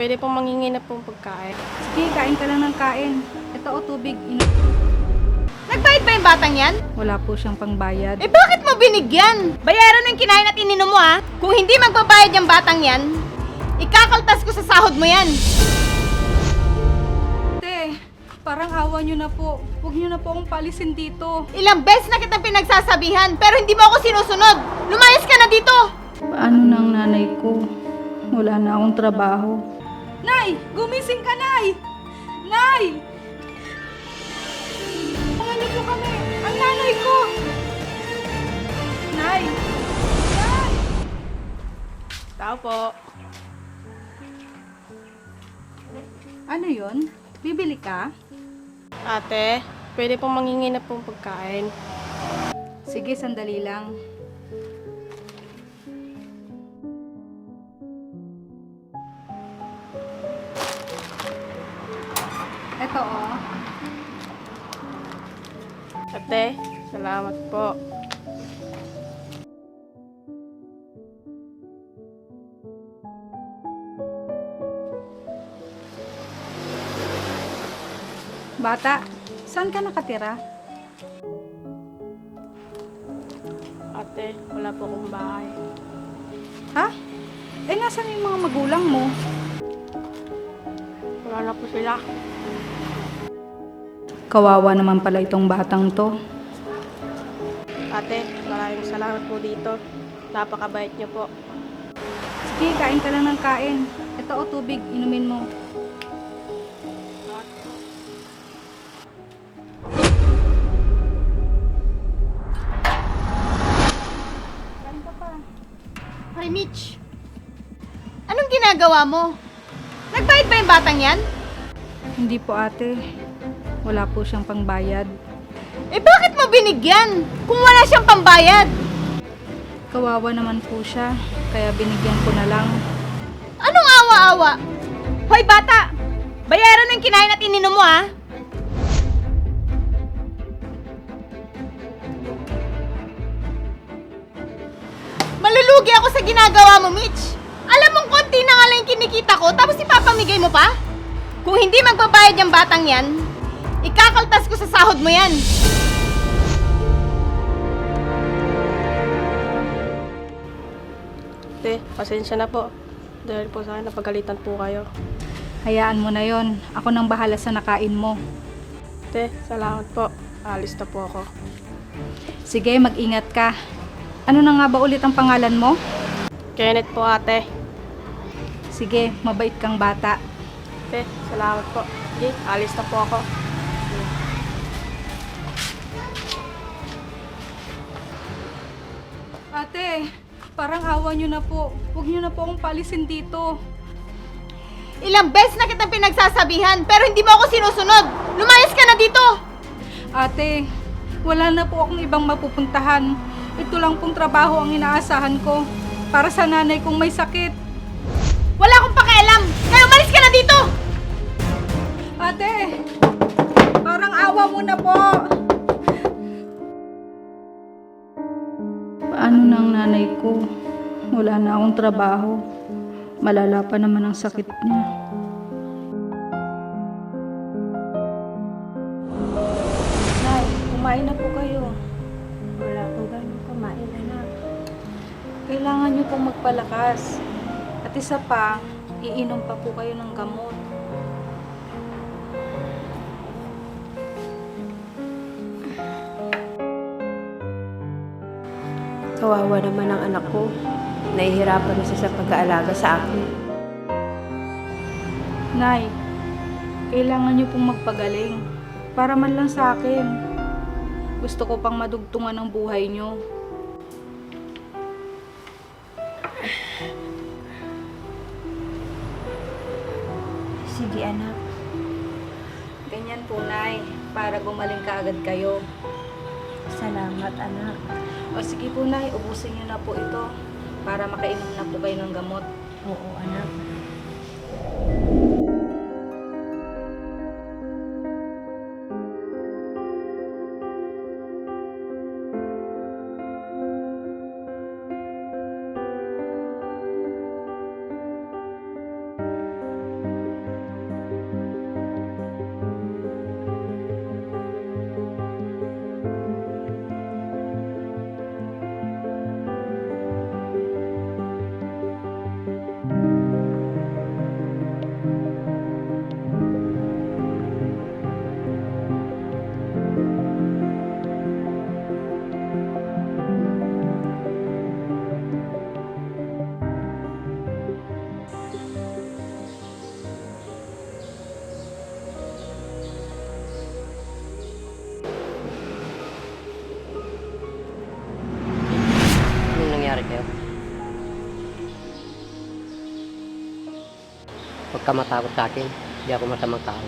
Pwede pong mangingi na pong pagkain. Sige, kain ka lang ng kain. Ito o tubig. Nagbayad ba yung batang yan? Wala po siyang pangbayad. Eh bakit mo binigyan? Bayaran mo yung kinain at ininom mo ha. Kung hindi magbabayad yung batang yan, ikakaltas ko sa sahod mo yan. Te, parang awa niyo na po. Huwag niyo na po akong palisin dito. Ilang beses na kitang pinagsasabihan pero hindi mo ako sinusunod. Lumayas ka na dito. Paano na ang nanay ko? Wala na akong trabaho. Nay! Gumising ka, Nay! Nay! Tulungan niyo po kami! Ang nanay ko! Nay! Nay! Tao po. Ano yon? Bibili ka? Ate, pwede pong mangingi na pong pagkain. Sige, sandali lang. Ito oh. Ate, salamat po. Bata, saan ka nakatira? Ate, wala po akong bahay. Ha? Eh, nasan yung mga magulang mo? Wala na po sila. Kawawa naman pala itong batang to. Ate, maraming salamat po dito. Napakabait niyo po. Sige, kain ka lang ng kain. Ito o tubig, inumin mo. Kain ka pa. Hoy Mitch, anong ginagawa mo? Nagbayad ba yung batang yan? Hindi po ate. Wala po siyang pangbayad. Eh bakit mo binigyan kung wala siyang pambayad? Kawawa naman po siya, kaya binigyan ko na lang. Anong awa-awa? Hoy bata, bayaran mo yung kinain at ininom mo ha. Malulugi ako sa ginagawa mo, Mitch. Alam mong konti na nga lang yung kinikita ko, tapos ipapamigay mo pa? Kung hindi magbabayad yung batang yan, ikakaltas ko sa sahod mo yan. Ate, pasensya na po. Dahil po sa akin, napagalitan po kayo. Hayaan mo na yon. Ako nang bahala sa nakain mo. Ate, salamat po. Alis na po ako. Sige, mag-ingat ka. Ano na nga ba ulit ang pangalan mo? Kenneth po, ate. Sige, mabait kang bata. Ate, salamat po. Sige, alis na po ako. Ate, parang awa niyo na po. Huwag niyo na po akong palisin dito. Ilang beses na kitang pinagsasabihan pero hindi mo ako sinusunod. Lumayas ka na dito. Ate, wala na po akong ibang mapupuntahan. Ito lang pong trabaho ang inaasahan ko para sa nanay kong may sakit. Wala akong pakialam. Kaya umalis ka na dito. Ate, parang awa mo na po. Paano na ang nanay ko? Wala na akong trabaho. Malala pa naman ang sakit niya. Nay, kumain na po kayo. Wala po gano'ng kumain, anak. Kailangan niyo pong magpalakas. At isa pa, iinom pa po kayo ng gamot. Kawawa naman ang anak ko. Nahihirapan na siya sa pag-aalaga sa akin. Nay, kailangan niyo pong magpagaling. Para man lang sa akin. Gusto ko pang madugtungan ang buhay niyo. Sige, anak. Ganyan po, Nay. Para gumaling ka agad kayo. Salamat, anak. O sige po, Nay. Ubusin niyo na po ito. Para makainom na po kayo ng gamot. Oo, anak. Huwag ka matakot sa akin. Hindi ako masamang tao.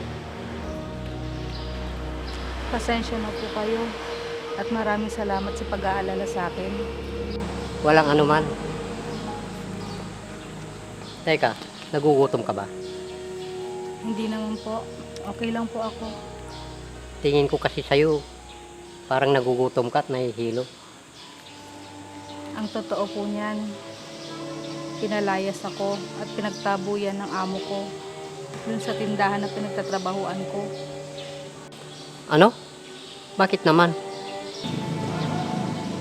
Pasensya na po kayo. At maraming salamat sa pag-aalala sa akin. Walang anuman. Teka, nagugutom ka ba? Hindi naman po. Okay lang po ako. Tingin ko kasi sa'yo, parang nagugutom ka at nahihilo. Ang totoo po niyan, pinalayas ako at pinagtabuyan ng amo ko dun sa tindahan na pinagtatrabahuan ko. Ano? Bakit naman?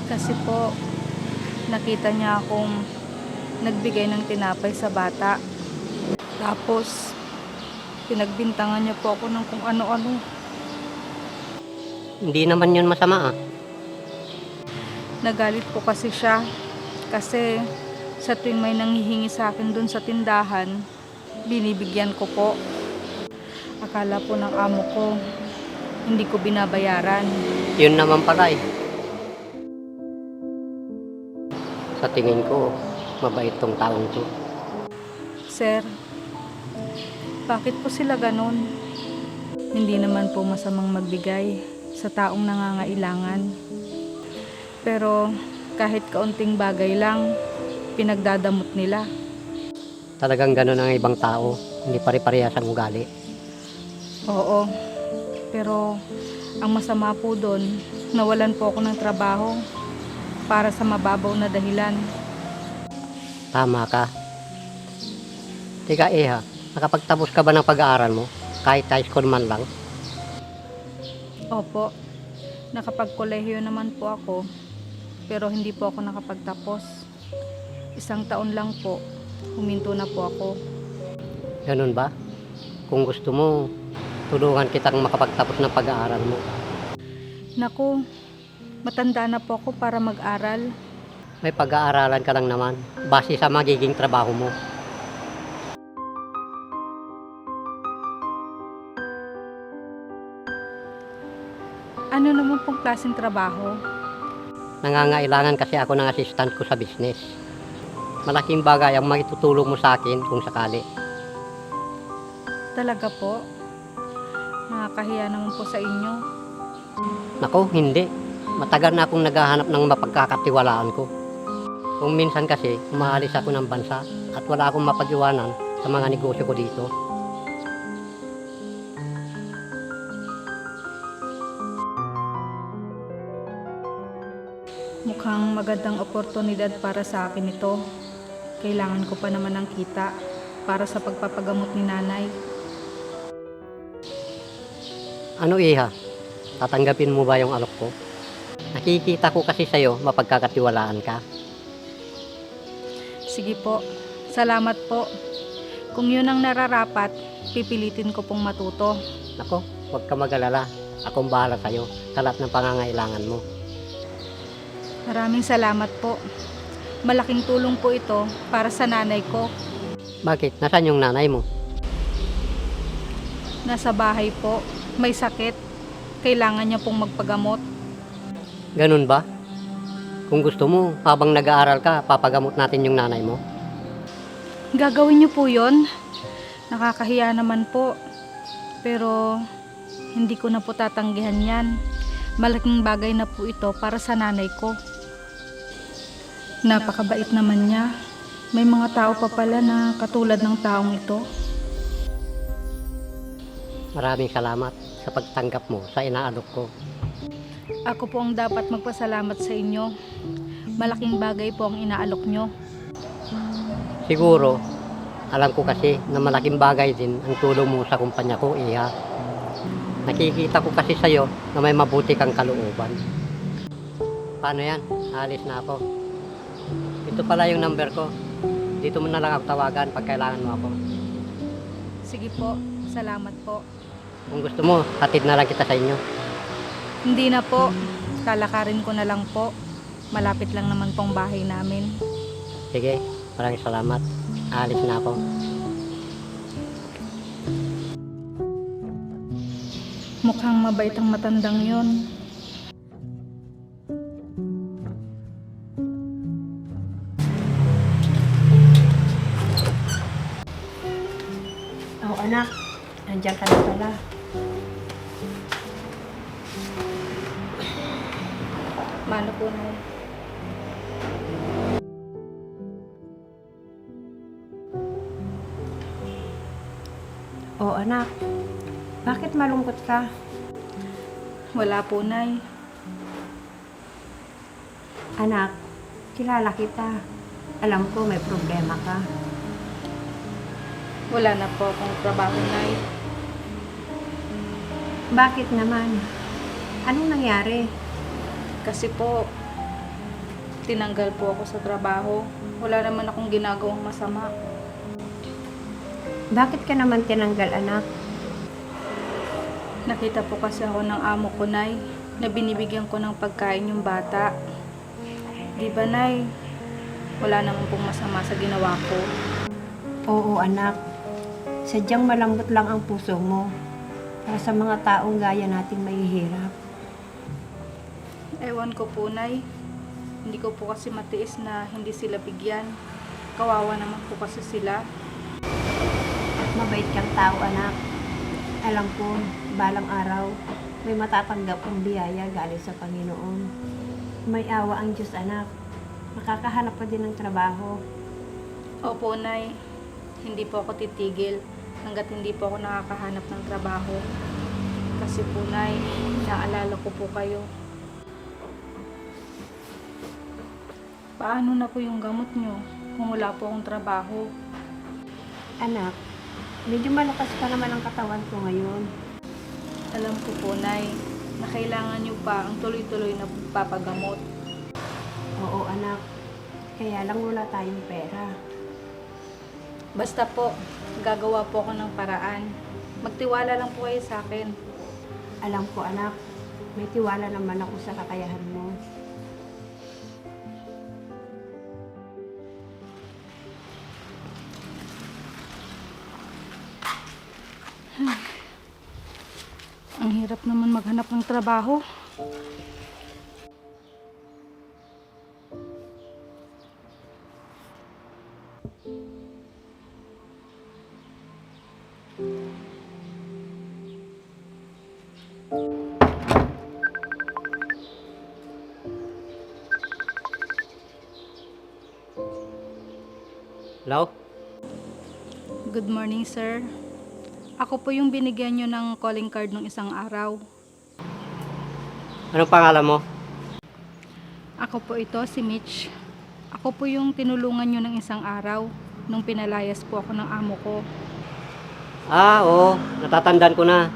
Kasi po, nakita niya akong nagbigay ng tinapay sa bata. Tapos, pinagbintangan niya po ako ng kung ano-ano. Hindi naman yun masama ah. Nagalit po kasi siya. Kasi sa tuwing may nanghihingi sa akin dun sa tindahan, binibigyan ko po. Akala po ng amo ko, hindi ko binabayaran. Yun naman pala eh. Sa tingin ko, mabait tong taong to. Sir, bakit po sila ganon? Hindi naman po masamang magbigay sa taong nangangailangan. Pero kahit kaunting bagay lang, pinagdadamot nila. Talagang ganun ang ibang tao. Hindi pare-parehas ang ugali. Oo, pero ang masama po doon, nawalan po ako ng trabaho para sa mababaw na dahilan. Tama ka. Teka Eha, nakapagtapos ka ba ng pag-aaral mo? Kahit high school man lang? Opo, nakapagkolehiyo naman po ako, pero hindi po ako nakapagtapos. 1 taon lang po, huminto na po ako. Ganun ba? Kung gusto mo, tulungan kitang makapagtapos ng pag-aaral mo. Naku, matanda na po ako para mag-aral. May pag-aaralan ka lang naman, base sa magiging trabaho mo. Ano naman pong klaseng trabaho? Nangangailangan kasi ako ng assistant ko sa business. Malaking bagay ang maitutulong mo sa akin kung sakali. Talaga po? Nakakahiya naman po sa inyo. Nako, hindi. Matagal na akong naghahanap ng mapagkakatiwalaan ko. Kung minsan kasi, umaalis ako ng bansa at wala akong mapag-iwanan sa mga negosyo ko dito. Mukhang magandang oportunidad para sa akin ito. Kailangan ko pa naman ng kita para sa pagpapagamot ni nanay. Ano Iha? Tatanggapin mo ba yung alok ko? Nakikita ko kasi sa'yo mapagkakatiwalaan ka. Sige po, salamat po. Kung yun ang nararapat, pipilitin ko pong matuto. Nako, huwag ka mag-alala. Akong bahala sa'yo sa lahat ng pangangailangan mo. Maraming salamat po. Malaking tulong po ito para sa nanay ko. Bakit? Nasaan yung nanay mo? Nasa bahay po, may sakit. Kailangan niya pong magpagamot. Ganun ba? Kung gusto mo, habang nag-aaral ka, papagamot natin yung nanay mo. Gagawin niyo po yun? Nakakahiya naman po. Pero hindi ko na po tatanggihan yan. Malaking bagay na po ito para sa nanay ko. Napakabait naman niya. May mga tao pa pala na katulad ng taong ito. Maraming salamat sa pagtanggap mo sa inaalok ko. Ako po ang dapat magpasalamat sa inyo. Malaking bagay po ang inaalok nyo. Siguro, alam ko kasi na malaking bagay din ang tulong mo sa kumpanya ko, Iha. Nakikita ko kasi sa'yo na may mabuti kang kalooban. Paano yan? Alis na ako. Ito pala yung number ko. Dito mo na lang ako tawagan pag kailangan mo ako. Sige po, salamat po. Kung gusto mo, hatid na lang kita sa inyo. Hindi na po, lalakarin ko na lang po. Malapit lang naman pong bahay namin. Sige, maraming salamat. Alis na ako. Mukhang mabait ang matandang yon. Oh, anak. Andiyan ka na pala. Mano po, Nay? Oh, anak. Bakit malungkot ka? Wala po, Nay. Anak, kilala kita. Alam ko may problema ka. Wala na po akong trabaho, Nay. Bakit naman? Anong nangyari? Kasi po, tinanggal po ako sa trabaho. Wala naman akong ginagawang masama. Bakit ka naman tinanggal, anak? Nakita po kasi ako ng amo ko, Nay, na binibigyan ko ng pagkain yung bata. Di ba, Nay? Wala naman pong masama sa ginawa ko. Oo, anak. Sadyang malambot lang ang puso mo para sa mga taong gaya nating mahihirap. Ewan ko po, Nay. Hindi ko po kasi matiis na hindi sila bigyan. Kawawa naman po kasi sila. Mabait kang tao, anak. Alam ko, balang araw, may matatanggap kang biyaya galing sa Panginoon. May awa ang Diyos, anak. Makakahanap ka din ng trabaho. Opo, Nay. Hindi po ako titigil hanggat hindi po ako nakakahanap ng trabaho. Kasi po, Nay, naalala ko po kayo. Paano na po yung gamot nyo kung wala po akong trabaho? Anak, medyo malakas pa naman ang katawan ko ngayon. Alam ko po, Nay, na kailangan nyo pa ang tuloy-tuloy na papagamot. Oo, anak. Kaya lang wala tayong pera. Basta po, gagawa po ako ng paraan. Magtiwala lang po kayo sa akin. Alam ko, anak. May tiwala naman ako sa kakayahan mo. Ang hirap naman maghanap ng trabaho. Hello? Good morning, sir. Ako po yung binigyan nyo ng calling card nung isang araw. Anong pangalan mo? Ako po ito, si Mitch. Ako po yung tinulungan nyo ng isang araw nung pinalayas po ako ng amo ko. Ah, oo. Natatandaan ko na.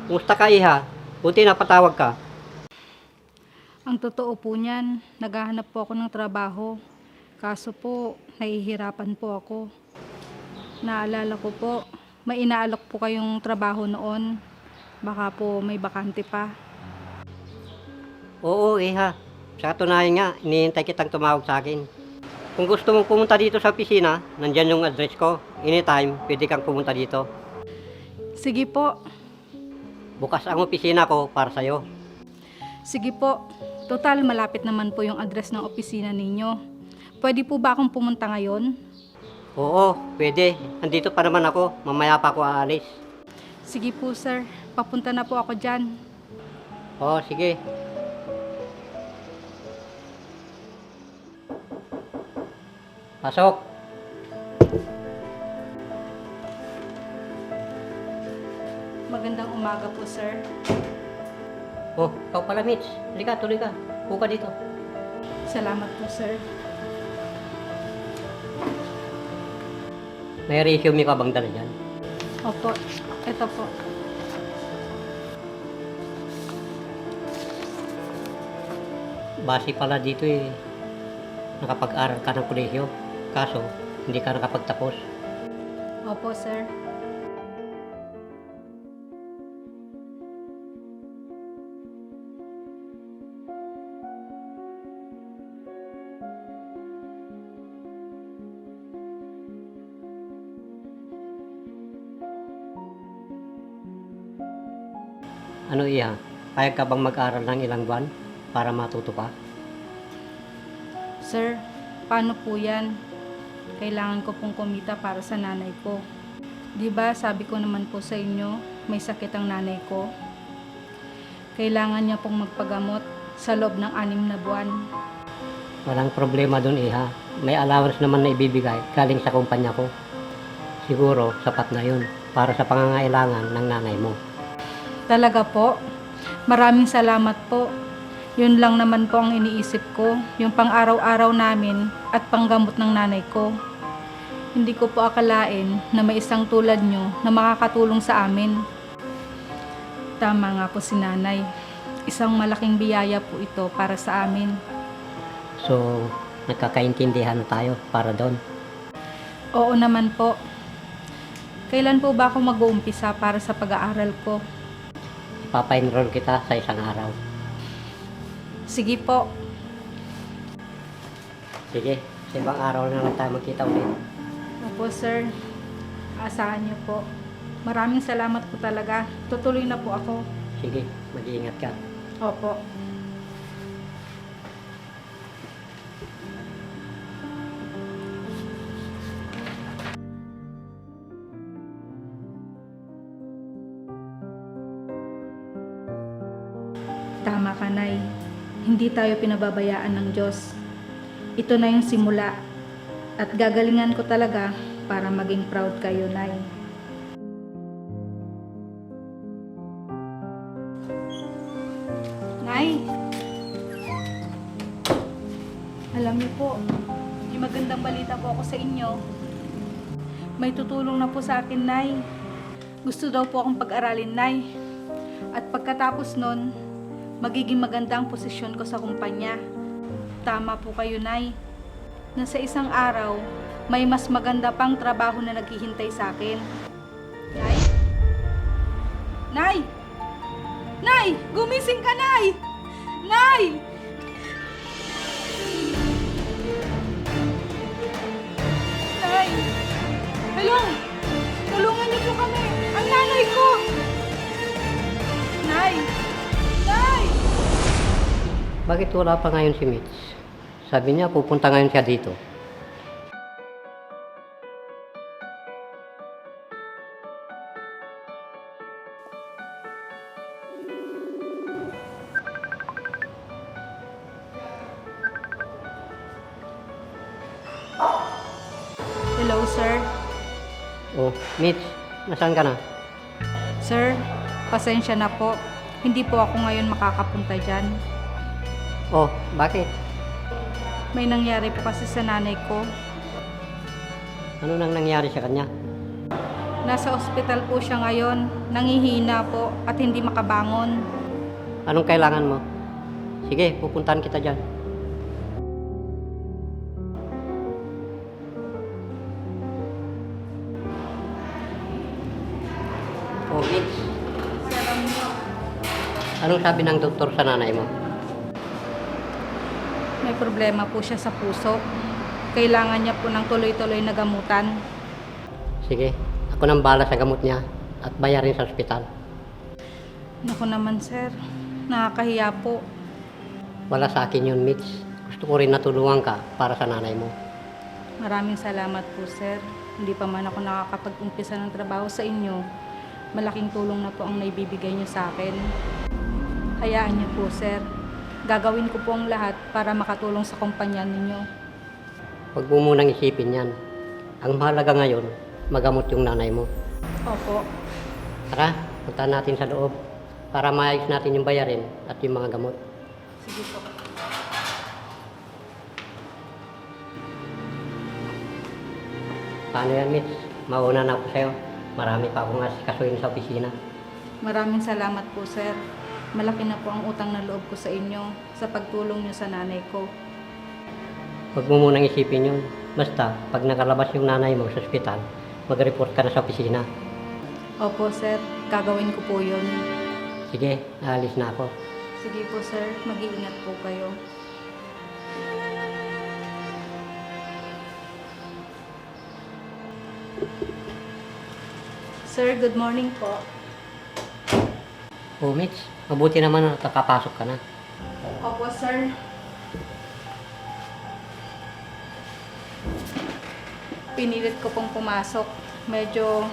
Kumusta ka, Iha? Buti napatawag ka. Ang totoo po niyan, naghahanap po ako ng trabaho. Kaso po, nahihirapan po ako. Naalala ko po, may inaalok po kayong trabaho noon. Baka po may bakante pa. Oo, Iha. Sa katunayan nga, hinihintay kitang tumawag sa akin. Kung gusto mong pumunta dito sa opisina, nandyan yung address ko. Anytime, pwede kang pumunta dito. Sige po, Bukas ang opisina ko para sa'yo. sige po. Total, malapit naman po yung address ng opisina ninyo. Pwede po ba akong pumunta ngayon? Oo, pwede. Andito pa naman ako. Mamaya pa ako aalis. Sige po, sir. Papunta na po ako dyan. Oo, sige. Pasok. Magandang umaga po, sir. Oh, ikaw pala, Mitch. Halika, tuloy ka. Puka dito. Salamat po, sir. May resume ka bang dala dyan? Opo, ito po. Base pala dito eh. Nakapag-aral ka ng kolehiyo. Kaso, hindi ka nakapagtapos. Opo, sir. Ano Iha? Payag ka bang mag-aral ng ilang buwan para matuto ka? Sir, paano po yan? Kailangan ko pong kumita para sa nanay ko. Di ba sabi ko naman po sa inyo, may sakit ang nanay ko. Kailangan niya pong magpagamot sa loob ng 6 na buwan. Walang problema dun, iha. May allowance naman na ibibigay galing sa kumpanya ko. Siguro, sapat na yun para sa pangangailangan ng nanay mo. Talaga po? Maraming salamat po. Yun lang naman po ang iniisip ko, yung pang-araw-araw namin at panggamot ng nanay ko. Hindi ko po akalain na may isang tulad nyo na makakatulong sa amin. Tama nga po si nanay. Isang malaking biyaya po ito para sa amin. So, nagkakaintindihan na tayo para doon. Oo naman po. Kailan po ba ako mag-uumpisa para sa pag-aaral ko? Ipapa-enroll kita sa isang araw. Sige po. Sige, sa ibang araw na lang tayo magkita ulit. Opo, sir. Asahan niyo po. Maraming salamat po talaga. Tutuloy na po ako. Sige, mag-iingat ka. Opo. Tama ka, Nay. Hindi tayo pinababayaan ng Diyos. Ito na yung simula. At gagalingan ko talaga para maging proud kayo, Nay. Nay! Alam niyo po, may magandang balita po ako sa inyo. May tutulong na po sa akin, Nay. Gusto daw po akong pag-aralin, Nay. At pagkatapos nun, magiging maganda ang posisyon ko sa kumpanya. Tama po kayo, Nay. Na sa isang araw, may mas maganda pang trabaho na naghihintay sa akin. Nay? Nay! Nay! Gumising ka, Nay! Nay! Nay! Hello! Tulungan niyo po kami! Ang nanay ko! Nay! Nay! Bakit wala pa ngayon si Mitch? Sabi niya, pupunta ngayon siya dito. Hello, sir. Oh, Mitch, nasaan ka na? Sir, pasensya na po. Hindi po ako ngayon makakapunta dyan. Oh, bakit? May nangyari po kasi sa nanay ko. Ano nang nangyari sa kanya? Nasa ospital po siya ngayon. Nangihina po at hindi makabangon. Anong kailangan mo? Sige, pupuntahan kita dyan. Oh, Mitch. Anong sabi ng doktor sa nanay mo? May problema po siya sa puso. Kailangan niya po ng tuloy-tuloy na gamutan. Sige, ako nang bala sa gamot niya at bayarin sa ospital. Naku naman, sir. Nakakahiya po. Wala sa akin yun, Mitch. Gusto ko rin natulungan ka para sa nanay mo. Maraming salamat po, sir. Hindi pa man ako nakakapag-umpisa ng trabaho sa inyo. Malaking tulong na po ang naibibigay niyo sa akin. Hayaan niyo po, sir. Gagawin ko po ang lahat para makatulong sa kumpanya ninyo. Huwag mo munang isipin yan. Ang mahalaga ngayon, magamot yung nanay mo. Opo. Tara, punta natin sa loob para maayos natin yung bayarin at yung mga gamot. Sige po. Paano yan, Mitch? Mauna na ako sa'yo. Marami pa akong asikasuhin sa opisina. Maraming salamat po, sir. Malaki na po ang utang na loob ko sa inyo sa pagtulong niyo sa nanay ko. Huwag mo munang isipin yun. Basta, pag nakalabas yung nanay mo sa ospital, mag-report ka na sa opisina. Opo, sir. Gagawin ko po yun. Sige, aalis na ako. Sige po, sir. Mag-iingat po kayo. Sir, good morning po. Oh, Mitch, mabuti naman na nakakapasok ka na. Opo, sir. Pinilit ko pong pumasok. Medyo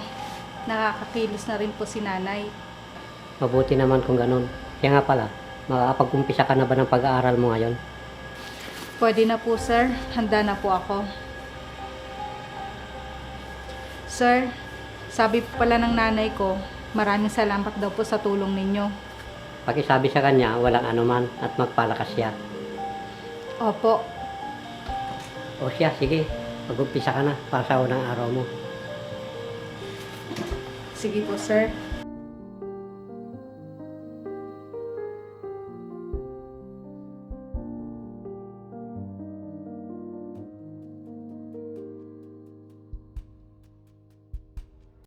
nakakakilos na rin po si nanay. Mabuti naman kung ganun. Kaya nga pala, makakapag-umpisa ka na ba ng pag-aaral mo ngayon? Pwede na po, sir. Handa na po ako. Sir, sabi po pala ng nanay ko, maraming salamat daw po sa tulong ninyo. Pakisabi sa kanya, walang anuman at magpalakas siya. Opo. O siya, sige, mag-umpisa ka na para sa unang araw mo. Sige po, sir.